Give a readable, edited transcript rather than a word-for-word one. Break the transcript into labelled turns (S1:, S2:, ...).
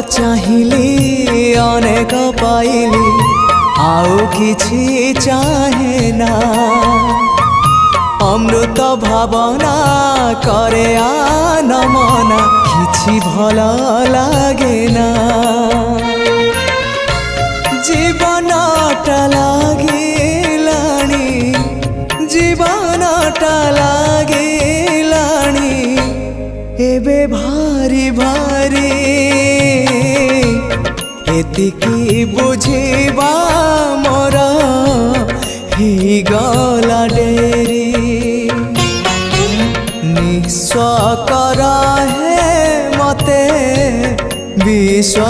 S1: चाहिली अनेक पाइली आउ किछि चाहे ना अमृत भावना करे आनमना किछि भल लागे ना जीवनटा लागिलाणी जीवनटा लागिलाणी एबे भारी भारी एतिकी बुझिबा मोर ही गला डेरी निस्व करा है मते विश्व